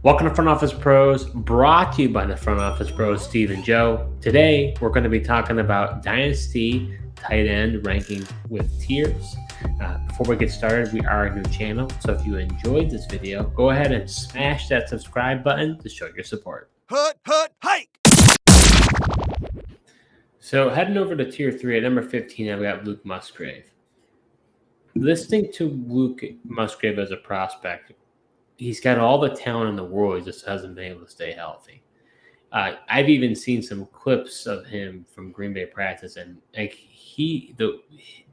Welcome to Front Office Pros, brought to you by the Front Office Pros, Steve and Joe. Today, we're going to be talking about Dynasty tight end ranking with tiers. Before we get started, we are a new channel, so if you enjoyed this video, go ahead and smash that subscribe button to show your support. Hike! So heading over to tier 3 at number 15, I've got Luke Musgrave. Listening to Luke Musgrave as a prospect, he's got all the talent in the world. He just hasn't been able to stay healthy. I've even seen some clips of him from Green Bay practice, and like the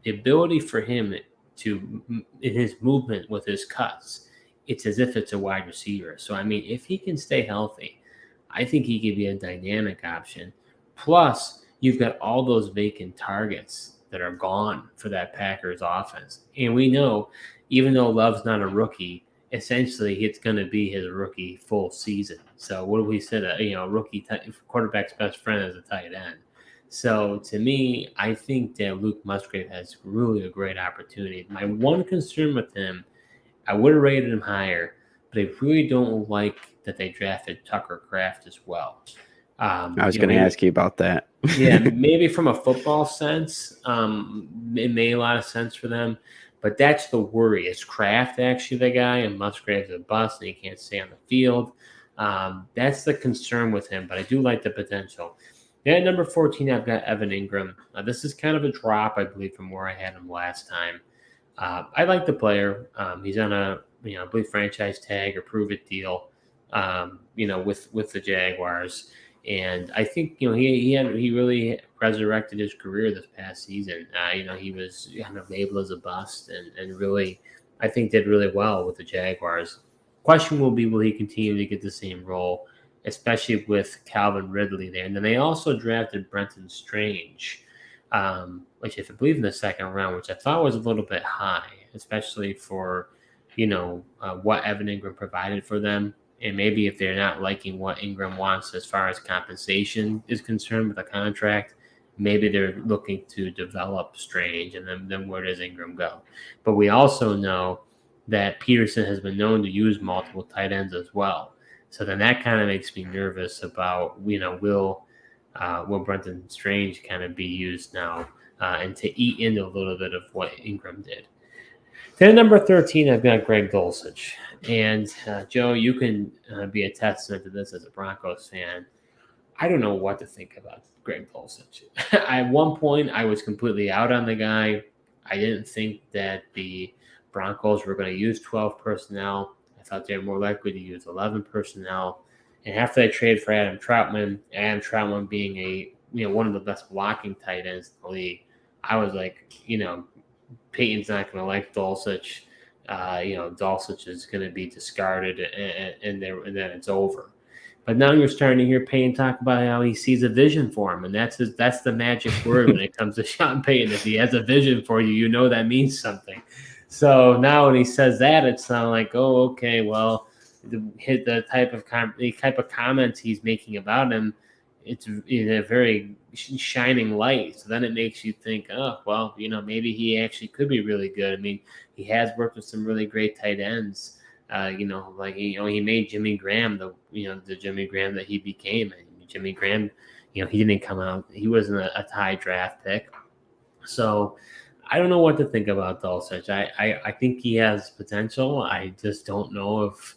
ability for him to, in his movement with his cuts, it's as if it's a wide receiver. So I mean, if he can stay healthy, I think he could be a dynamic option. Plus, you've got all those vacant targets that are gone for that Packers offense, and we know, even though Love's not a rookie, essentially it's going to be his rookie full season. So what do we say that, rookie quarterback's best friend is a tight end. So to me, I think that Luke Musgrave has really a great opportunity. My one concern with him, I would have rated him higher, but I really don't like that they drafted Tucker Kraft as well. I was going to ask you about that. Yeah, maybe from a football sense, it made a lot of sense for them. But that's the worry. Is Kraft actually the guy, and Musgrave's a bust, and he can't stay on the field? That's the concern with him, but I do like the potential. Then at number 14, I've got Evan Ingram. This is kind of a drop, I believe, from where I had him last time. I like the player. He's on a, I believe, franchise tag or prove-it deal, with the Jaguars. And I think, he really resurrected his career this past season. He was kind of labeled as a bust and really, I think, did really well with the Jaguars. Question will be, will he continue to get the same role, especially with Calvin Ridley there? And then they also drafted Brenton Strange, which I believe in the second round, which I thought was a little bit high, especially for, what Evan Ingram provided for them. And maybe if they're not liking what Ingram wants as far as compensation is concerned with a contract, maybe they're looking to develop Strange, and then where does Ingram go? But we also know that Peterson has been known to use multiple tight ends as well. So then that kind of makes me nervous about, will Brenton Strange kind of be used now and to eat into a little bit of what Ingram did. Then at number 13, I've got Greg Dulcich. And, Joe, you can be a testament to this as a Broncos fan. I don't know what to think about Greg Dulcich. At one point, I was completely out on the guy. I didn't think that the Broncos were going to use 12 personnel. I thought they were more likely to use 11 personnel. And after they traded for Adam Troutman being one of the best blocking tight ends in the league, I was like, Peyton's not going to like Dulcich. Dulcich is going to be discarded, and then it's over. But now you're starting to hear Payton talk about how he sees a vision for him, and that's the magic word when it comes to Sean Payton. If he has a vision for you, that means something. So now when he says that, it's not like, oh, okay, well, the type of comments he's making about him, it's in a very shining light. So then it makes you think, oh, well, maybe he actually could be really good. I mean, he has worked with some really great tight ends. He made Jimmy Graham the Jimmy Graham that he became. And Jimmy Graham, he didn't come out. He wasn't a high draft pick. So I don't know what to think about Dulcich. I think he has potential. I just don't know if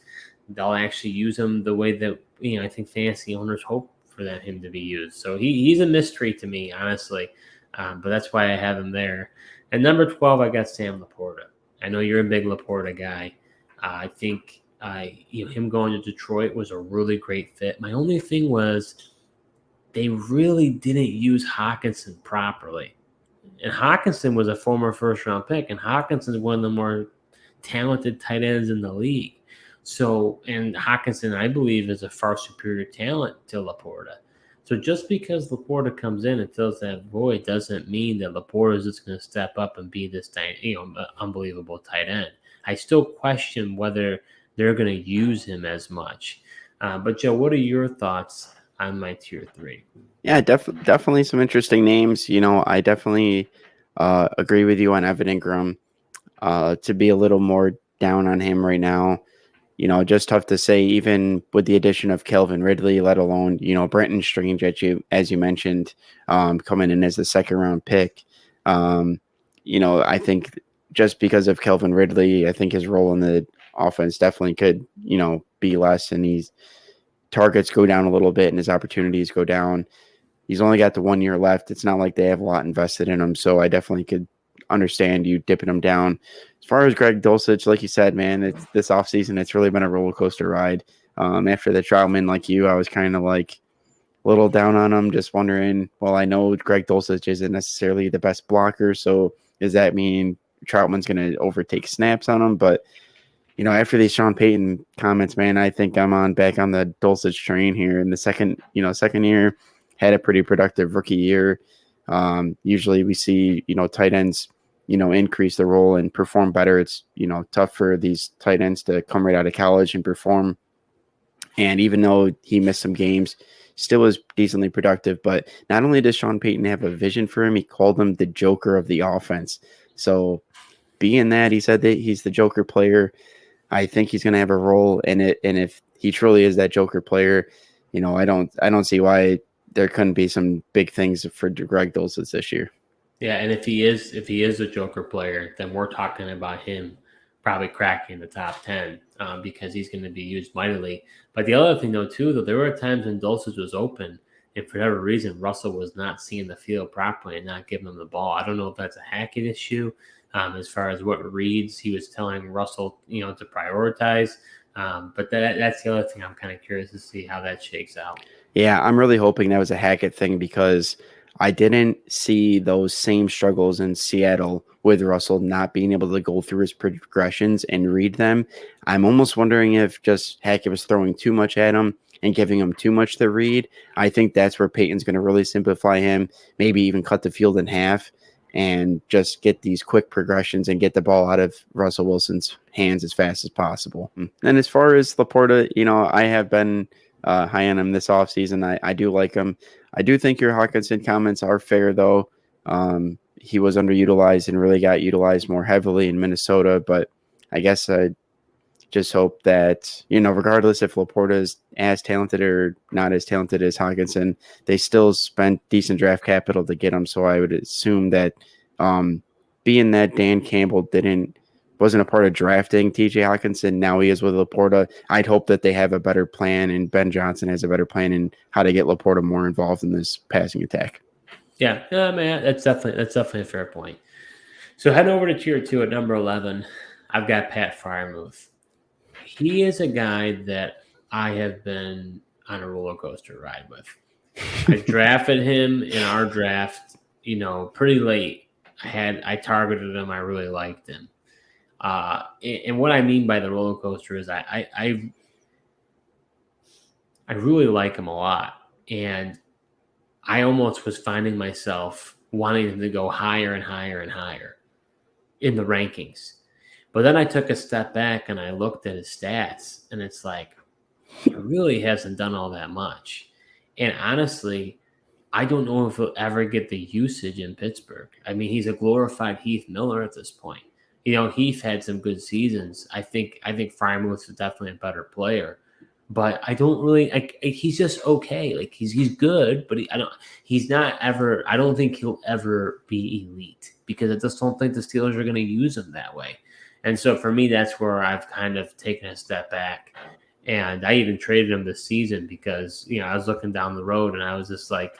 they'll actually use him the way that, I think fantasy owners hope for him to be used. So he's a mystery to me, honestly. But that's why I have him there. And number 12, I got Sam Laporta. I know you're a big Laporta guy. I think him going to Detroit was a really great fit. My only thing was they really didn't use Hockenson properly. And Hockenson was a former first-round pick, and Hockenson is one of the more talented tight ends in the league. So, and Hockenson, I believe, is a far superior talent to Laporta. So just because Laporta comes in and fills that void doesn't mean that Laporta is just going to step up and be this unbelievable tight end. I still question whether they're going to use him as much. But Joe, what are your thoughts on my tier 3? Yeah, definitely some interesting names. I definitely agree with you on Evan Ingram. To be a little more down on him right now, just tough to say, even with the addition of Calvin Ridley, let alone, Brenton Strange, as you mentioned, coming in as the second round pick. I think just because of Calvin Ridley, I think his role in the offense definitely could, be less, and his targets go down a little bit and his opportunities go down. He's only got the 1 year left. It's not like they have a lot invested in him. So I definitely could understand you dipping him down. As far as Greg Dulcich, like you said, man, it's this offseason, it's really been a roller coaster ride. After the Troutman, like you, I was kind of like a little down on him, just wondering, well, I know Greg Dulcich isn't necessarily the best blocker. So does that mean Troutman's going to overtake snaps on him? But after these Sean Payton comments, man, I think I'm back on the Dulcich train here. In the second year, had a pretty productive rookie year. Usually we see, tight ends, increase their role and perform better. It's, tough for these tight ends to come right out of college and perform. And even though he missed some games, still was decently productive. But not only does Sean Payton have a vision for him, he called him the Joker of the offense. So being that, he said that he's the Joker player, I think he's going to have a role in it. And if he truly is that Joker player, I don't see why there couldn't be some big things for Greg Dulcich this year. Yeah, and if he is a Joker player, then we're talking about him probably cracking the top 10 because he's going to be used mightily. But the other thing, though, there were times when Dulcich was open, and for whatever reason, Russell was not seeing the field properly and not giving him the ball. I don't know if that's a Hackett issue as far as what reads he was telling Russell, to prioritize. But that's the other thing I'm kind of curious to see how that shakes out. Yeah, I'm really hoping that was a Hackett thing because I didn't see those same struggles in Seattle with Russell not being able to go through his progressions and read them. I'm almost wondering if just Hackett was throwing too much at him and giving him too much to read. I think that's where Peyton's going to really simplify him, maybe even cut the field in half and just get these quick progressions and get the ball out of Russell Wilson's hands as fast as possible. And as far as Laporta, I have been high on him this offseason. I do like him. I do think your Hawkinson comments are fair, though. He was underutilized and really got utilized more heavily in Minnesota. But I guess I just hope that, regardless if Laporta is as talented or not as talented as Hawkinson, they still spent decent draft capital to get him. So I would assume that being that Dan Campbell wasn't a part of drafting TJ Hawkinson, now he is with Laporta, I'd hope that they have a better plan and Ben Johnson has a better plan in how to get Laporta more involved in this passing attack. Yeah, man, that's definitely a fair point. So heading over to tier 2 at number 11, I've got Pat Freiermuth. He is a guy that I have been on a roller coaster ride with. I drafted him in our draft, pretty late. I targeted him. I really liked him. And what I mean by the roller coaster is I really like him a lot. And I almost was finding myself wanting him to go higher and higher and higher in the rankings. But then I took a step back and I looked at his stats, and it's like, he really hasn't done all that much. And honestly, I don't know if he'll ever get the usage in Pittsburgh. I mean, he's a glorified Heath Miller at this point. Heath had some good seasons. I think Freiermuth is definitely a better player. But I don't really he's just okay. Like he's good, but I don't think he'll ever be elite because I just don't think the Steelers are going to use him that way. And so for me, that's where I've kind of taken a step back. And I even traded him this season because, I was looking down the road and I was just like,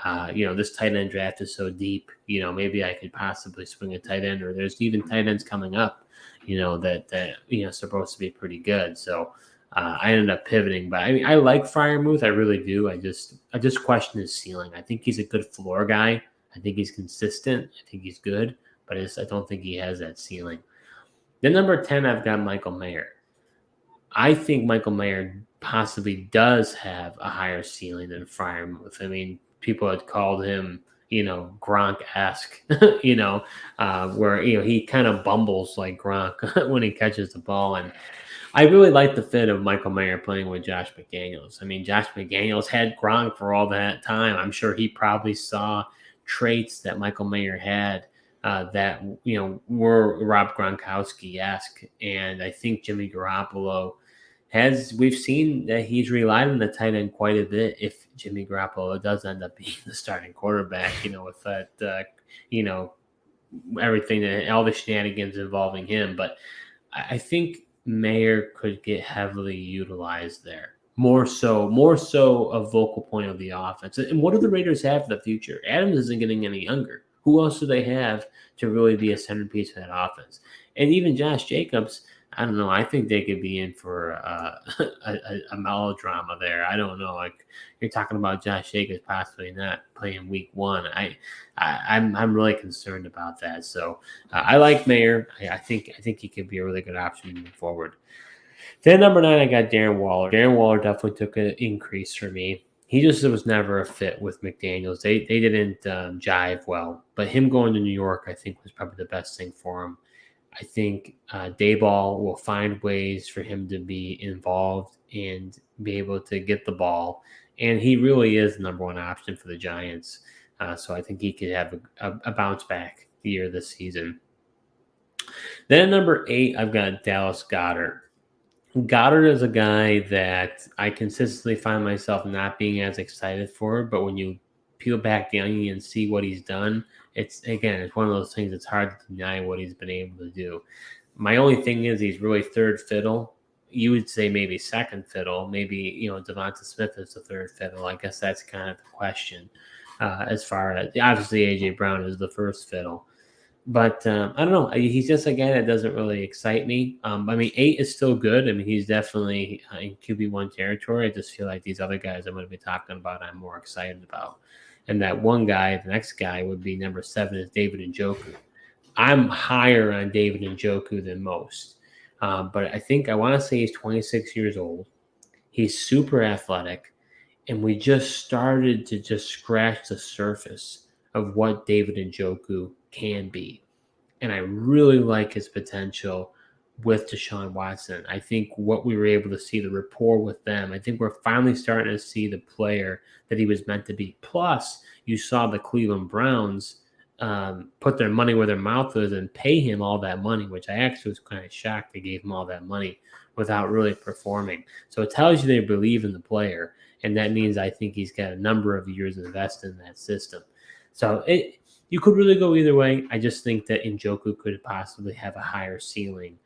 this tight end draft is so deep, maybe I could possibly swing a tight end, or there's even tight ends coming up, that supposed to be pretty good. So I ended up pivoting, but I like Freiermuth. I really do. I just question his ceiling. I think he's a good floor guy. I think he's consistent. I think he's good, but I don't think he has that ceiling. Then number 10, I've got Michael Mayer. I think Michael Mayer possibly does have a higher ceiling than Freiermuth. I mean, people had called him, Gronk-esque, where, he kind of bumbles like Gronk when he catches the ball. And I really like the fit of Michael Mayer playing with Josh McDaniels. I mean, Josh McDaniels had Gronk for all that time. I'm sure he probably saw traits that Michael Mayer had that, were Rob Gronkowski-esque. And I think Jimmy Garoppolo we've seen that he's relied on the tight end quite a bit if Jimmy Garoppolo does end up being the starting quarterback, with that, everything that all the shenanigans involving him. But I think Mayer could get heavily utilized there. More so a vocal point of the offense. And what do the Raiders have for the future? Adams isn't getting any younger. Who else do they have to really be a centerpiece of that offense? And even Josh Jacobs, I don't know. I think they could be in for a melodrama there. I don't know. Like you're talking about Josh Jacobs possibly not playing week 1. I'm really concerned about that. So I like Mayer. I think he could be a really good option moving forward. Then number 9, I got Darren Waller. Darren Waller definitely took an increase for me. He just was never a fit with McDaniels. They didn't jive well. But him going to New York, I think, was probably the best thing for him. I think Dayball will find ways for him to be involved and be able to get the ball. And he really is the number 1 option for the Giants. So I think he could have a bounce back year this season. Then at number 8, I've got Dallas Goedert. Goddard is a guy that I consistently find myself not being as excited for, but when you peel back the onion and see what he's done, it's one of those things that's hard to deny what he's been able to do. My only thing is he's really third fiddle. You would say maybe second fiddle. Maybe, Devonta Smith is the third fiddle. I guess that's kind of the question as far as obviously A.J. Brown is the first fiddle. But I don't know. He's just a guy that doesn't really excite me. 8 is still good. He's definitely in QB1 territory. I just feel like these other guys I'm going to be talking about I'm more excited about. And that one guy, the next guy would be number 7 is David Njoku. I'm higher on David Njoku than most. But I want to say he's 26 years old. He's super athletic. And we just started to just scratch the surface of what David Njoku can be. And I really like his potential with Deshaun Watson. I think what we were able to see, the rapport with them, I think we're finally starting to see the player that he was meant to be. Plus, you saw the Cleveland Browns put their money where their mouth is and pay him all that money, which I actually was kind of shocked they gave him all that money without really performing. So it tells you they believe in the player, and that means I think he's got a number of years invested in that system. So you could really go either way. I just think that Njoku could possibly have a higher ceiling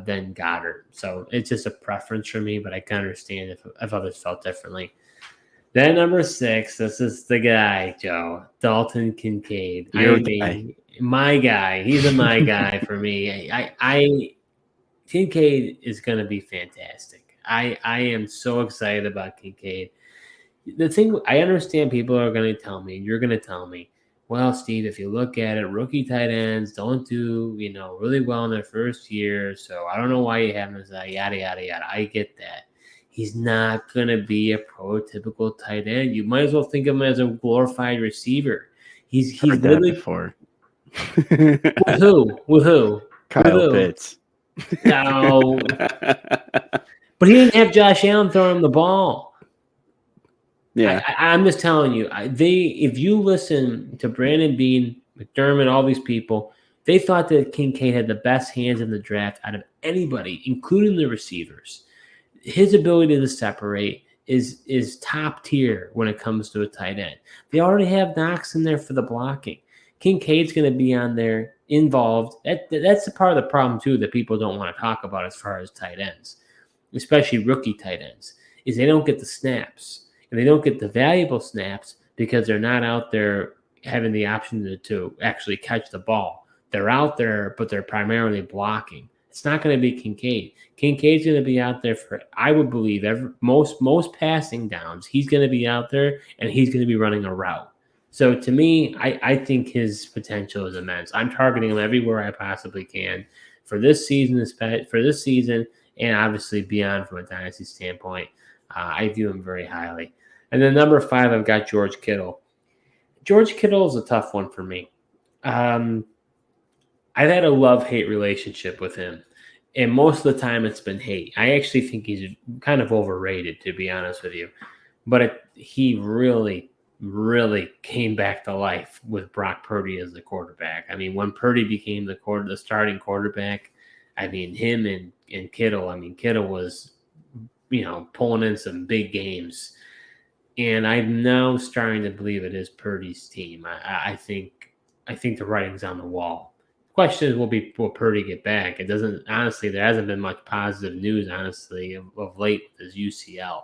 than Goddard. So it's just a preference for me, but I can understand if others felt differently. Then number 6, this is the guy, Joe, Dalton Kincaid. My guy. He's a my guy for me. Kincaid is going to be fantastic. I am so excited about Kincaid. The thing, I understand people are going to tell me, you're going to tell me, well, Steve, if you look at it, rookie tight ends don't do, really well in their first year. So I don't know why you have him as a yada, yada, yada. I get that. He's not going to be a prototypical tight end. You might as well think of him as a glorified receiver. He's literally before. With who? Kyle Pitts. No. But he didn't have Josh Allen throwing him the ball. Yeah, I'm just telling you, if you listen to Brandon Beane, McDermott, all these people, they thought that Kincaid had the best hands in the draft out of anybody, including the receivers. His ability to separate is top tier when it comes to a tight end. They already have Knox in there for the blocking. Kincaid's going to be on there involved. That's the part of the problem, too, that people don't want to talk about as far as tight ends, especially rookie tight ends, is they don't get the snaps. And they don't get the valuable snaps because they're not out there having the option to actually catch the ball. They're out there, but they're primarily blocking. It's not going to be Kincaid. Kincaid's going to be out there for, I would believe, most passing downs. He's going to be out there, and he's going to be running a route. So to me, I think his potential is immense. I'm targeting him everywhere I possibly can for this season, and obviously beyond from a dynasty standpoint. I view him very highly. And then number 5, I've got George Kittle. George Kittle is a tough one for me. I've had a love-hate relationship with him, and most of the time it's been hate. I actually think he's kind of overrated, to be honest with you. But he really, really came back to life with Brock Purdy as the quarterback. When Purdy became the starting quarterback, him and Kittle, Kittle was pulling in some big games. And I'm now starting to believe it is Purdy's team. I think the writing's on the wall. The question is, will Purdy get back? It doesn't, honestly, there hasn't been much positive news, honestly, of late with his UCL.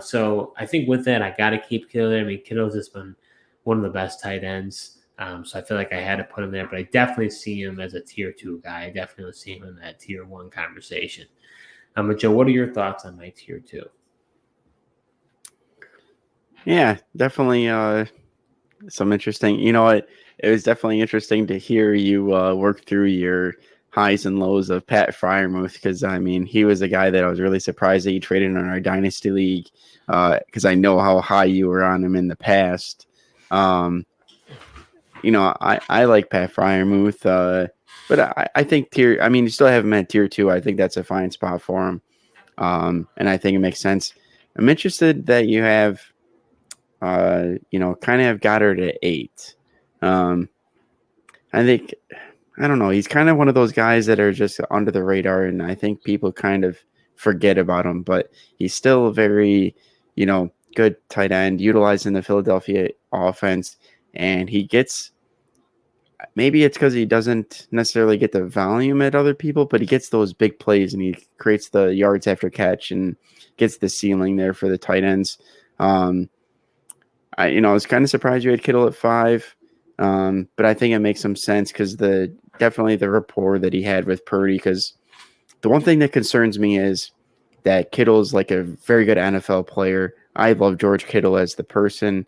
So I think with that, I got to keep Kittle there. I mean, Kittle's just been one of the best tight ends. So I feel like I had to put him there, but I definitely see him as a tier 2 guy. I definitely see him in that tier 1 conversation. But Joe, what are your thoughts on my tier 2? Yeah, definitely some interesting. You know what? It was definitely interesting to hear you work through your highs and lows of Pat Fryermuth, because I mean, he was a guy that I was really surprised that you traded in our Dynasty League, because I know how high you were on him in the past. I like Pat Fryermuth, but I think you still have him at tier 2. I think that's a fine spot for him, and I think it makes sense. I'm interested that you have kind of have Goddard at 8. I think, I don't know, he's kind of one of those guys that are just under the radar, and I think people kind of forget about him, but he's still a very, good tight end, utilized in the Philadelphia offense, and he gets, maybe it's because he doesn't necessarily get the volume at other people, but he gets those big plays, and he creates the yards after catch and gets the ceiling there for the tight ends. I was kind of surprised you had Kittle at 5, but I think it makes some sense because definitely the rapport that he had with Purdy. Because the one thing that concerns me is that Kittle is like a very good NFL player. I love George Kittle as the person.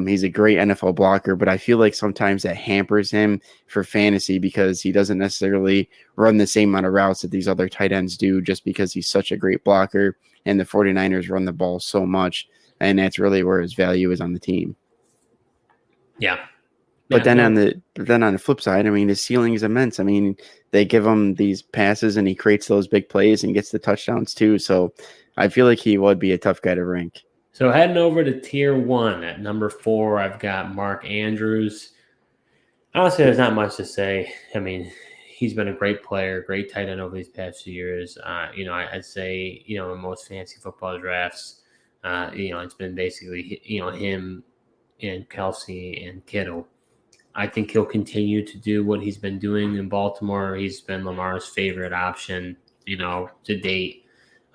He's a great NFL blocker, but I feel like sometimes that hampers him for fantasy because he doesn't necessarily run the same amount of routes that these other tight ends do just because he's such a great blocker, and the 49ers run the ball so much. And that's really where his value is on the team. Yeah. But then on the flip side, I mean, his ceiling is immense. I mean, they give him these passes and he creates those big plays and gets the touchdowns too. So I feel like he would be a tough guy to rank. So heading over to tier 1 at number 4, I've got Mark Andrews. Honestly, there's not much to say. I mean, he's been a great player, great tight end over these past few years. I'd say, in most fantasy football drafts, it's been basically, him and Kelsey and Kittle. I think he'll continue to do what he's been doing in Baltimore. He's been Lamar's favorite option, to date.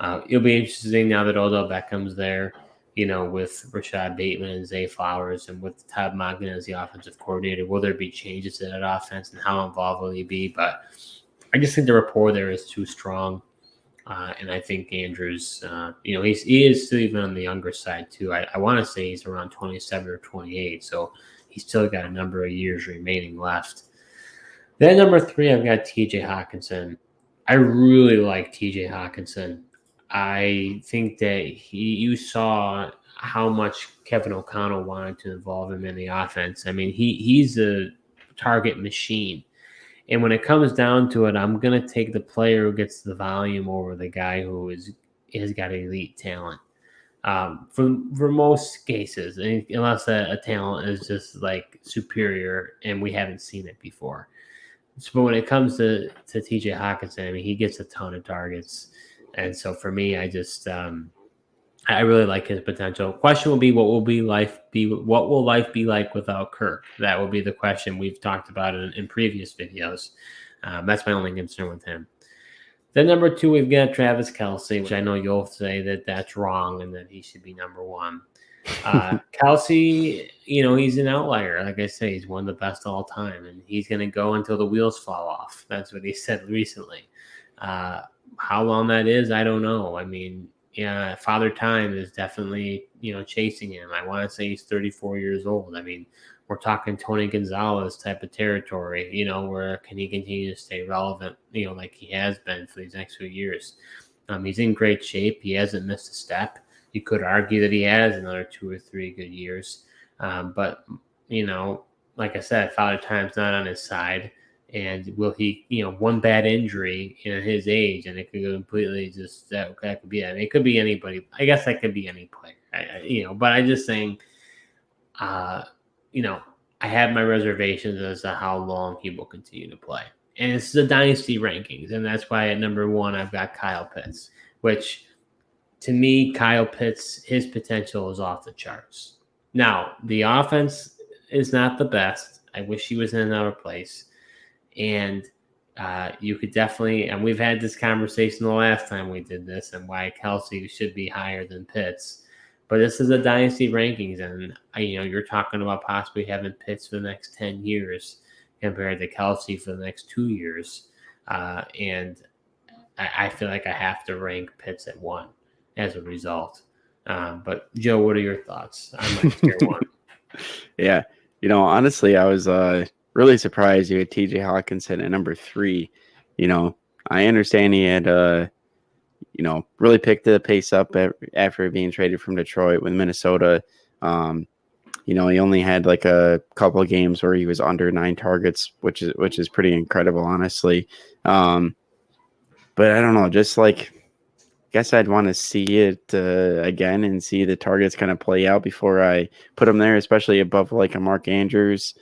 It'll be interesting now that Odell Beckham's there, with Rashad Bateman and Zay Flowers and with Todd Monken as the offensive coordinator. Will there be changes to that offense and how involved will he be? But I just think the rapport there is too strong. And I think Andrews, he is still even on the younger side too. I want to say he's around 27 or 28. So he's still got a number of years remaining left. Then number 3, I've got TJ Hawkinson. I really like TJ Hawkinson. I think that you saw how much Kevin O'Connell wanted to involve him in the offense. I mean, he's a target machine. And when it comes down to it, I'm going to take the player who gets the volume over the guy who has got elite talent. For most cases, unless a talent is just like superior and we haven't seen it before. So, but when it comes to TJ Hawkinson, I mean, he gets a ton of targets. And so for me, I just I really like his potential. Question will be, what will life be like without Kirk? That will be the question. We've talked about it in previous videos. That's my only concern with him. Then number 2, we've got Travis Kelce, which I know you'll say that that's wrong and that he should be number 1. Kelce, he's an outlier. Like I say, he's one of the best of all time, and he's going to go until the wheels fall off. That's what he said recently. How long that is, I don't know. I mean, yeah, Father Time is definitely, chasing him. I want to say he's 34 years old. I mean, we're talking Tony Gonzalez type of territory, where can he continue to stay relevant, like he has been for these next few years. He's in great shape. He hasn't missed a step. You could argue that he has another 2 or 3 good years. But, like I said, Father Time's not on his side. And will he, one bad injury in his age, and it could completely just, that could be, it could be anybody. I guess that could be any player, but I'm just saying, I have my reservations as to how long he will continue to play. And it's the Dynasty rankings, and that's why at number 1, I've got Kyle Pitts, which to me, Kyle Pitts, his potential is off the charts. Now, the offense is not the best. I wish he was in another place. And you could definitely, and we've had this conversation the last time we did this and why Kelsey should be higher than Pitts. But this is a dynasty rankings, and you're talking about possibly having Pitts for the next 10 years compared to Kelsey for the next 2 years. And I feel like I have to rank Pitts at 1 as a result. But Joe, what are your thoughts on my tier 1? Yeah, honestly, I was really surprised you had TJ Hawkinson at number 3. I understand he had really picked the pace up after being traded from Detroit with Minnesota. He only had like a couple of games where he was under 9 targets, which is pretty incredible, honestly. But I don't know, just like, I guess I'd want to see it again and see the targets kind of play out before I put him there, especially above like a Mark Andrews.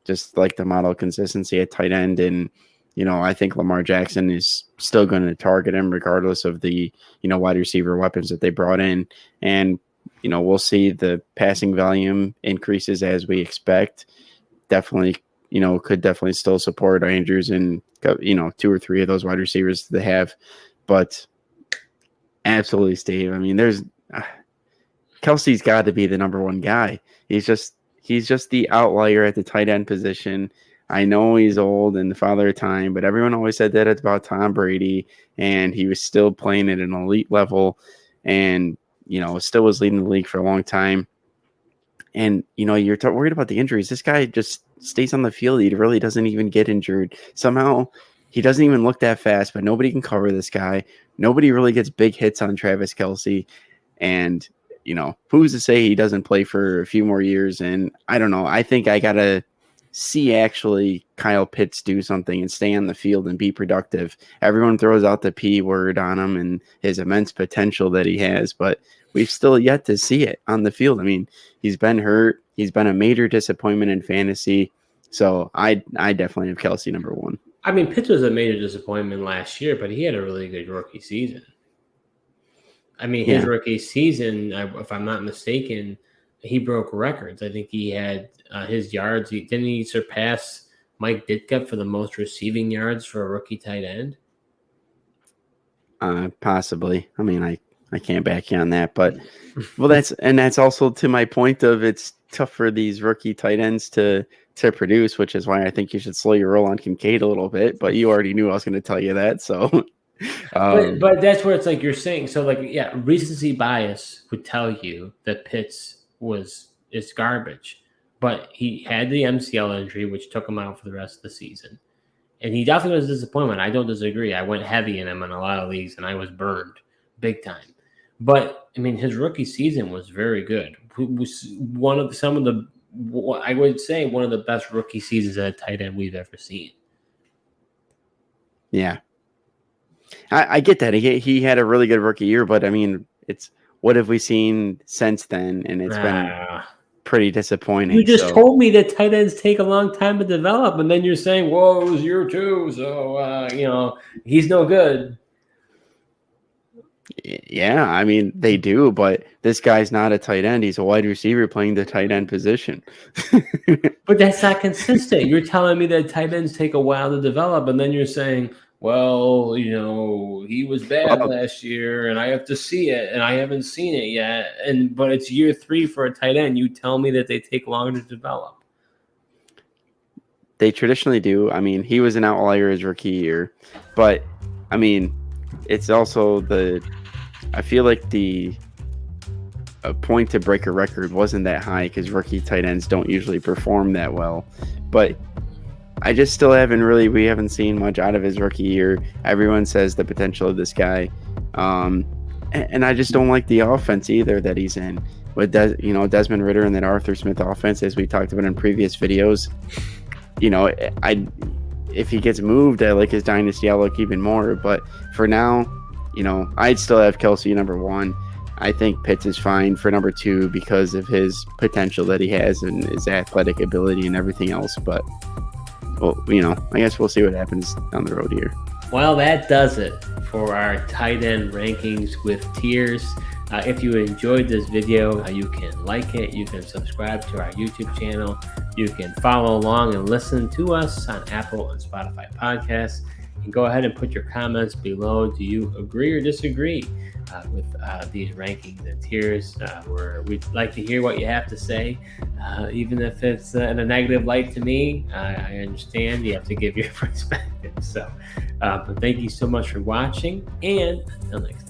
Just like the model consistency at tight end. And, I think Lamar Jackson is still going to target him regardless of the, wide receiver weapons that they brought in. And, we'll see the passing volume increases as we expect. Definitely, could definitely still support Andrews and, 2 or 3 of those wide receivers they have. But absolutely, Steve. I mean, there's Kelsey's got to be the number 1 guy. He's just the outlier at the tight end position. I know he's old and the father of time, but everyone always said that it's about Tom Brady, and he was still playing at an elite level, and still was leading the league for a long time. And you're worried about the injuries. This guy just stays on the field. He really doesn't even get injured. Somehow he doesn't even look that fast, but nobody can cover this guy. Nobody really gets big hits on Travis Kelce, and who's to say he doesn't play for a few more years? And I don't know. I think I gotta see actually Kyle Pitts do something and stay on the field and be productive. Everyone throws out the P word on him and his immense potential that he has, but we've still yet to see it on the field. I mean, he's been hurt. He's been a major disappointment in fantasy. So I definitely have Kelsey number 1. I mean, Pitts was a major disappointment last year, but he had a really good rookie season. I mean, his rookie season, if I'm not mistaken, he broke records. I think he had his yards. Didn't he surpass Mike Ditka for the most receiving yards for a rookie tight end? Possibly. I mean, I can't back you on that, but that's also to my point of it's tough for these rookie tight ends to produce, which is why I think you should slow your roll on Kincaid a little bit. But you already knew I was going to tell you that, so. But that's where it's like you're saying. So recency bias would tell you that Pitts is garbage, but he had the MCL injury, which took him out for the rest of the season, and he definitely was a disappointment. I don't disagree. I went heavy in him in a lot of leagues, and I was burned big time. But I mean, his rookie season was very good. It was one of the best rookie seasons at a tight end we've ever seen. Yeah. I get that. He had a really good rookie year, but I mean, what have we seen since then? And it's been pretty disappointing. You just told me that tight ends take a long time to develop, and then you're saying, "Whoa, it was year 2, so he's no good." Yeah, I mean they do, but this guy's not a tight end. He's a wide receiver playing the tight end position. But that's not consistent. You're telling me that tight ends take a while to develop, and then you're saying, well, he was bad last year, and I have to see it, and I haven't seen it yet. But it's year 3 for a tight end. You tell me that they take longer to develop. They traditionally do. I mean, he was an outlier his rookie year, but I mean, it's also I feel like the point to break a record wasn't that high because rookie tight ends don't usually perform that well, but I just still we haven't seen much out of his rookie year. Everyone says the potential of this guy. And I just don't like the offense either that he's in with, Desmond Ridder and that Arthur Smith offense, as we talked about in previous videos. If he gets moved, I like his dynasty outlook even more. But for now, I'd still have Kelsey number 1. I think Pitts is fine for number 2 because of his potential that he has and his athletic ability and everything else. But well, I guess we'll see what happens down the road here. Well, that does it for our tight end rankings with tiers. If you enjoyed this video, you can like it, you can subscribe to our YouTube channel, you can follow along and listen to us on Apple and Spotify podcasts. And go ahead and put your comments below. Do you agree or disagree with these rankings and tiers? We'd like to hear what you have to say, even if it's in a negative light to me. I understand you have to give your perspective. So, but thank you so much for watching, and until next time.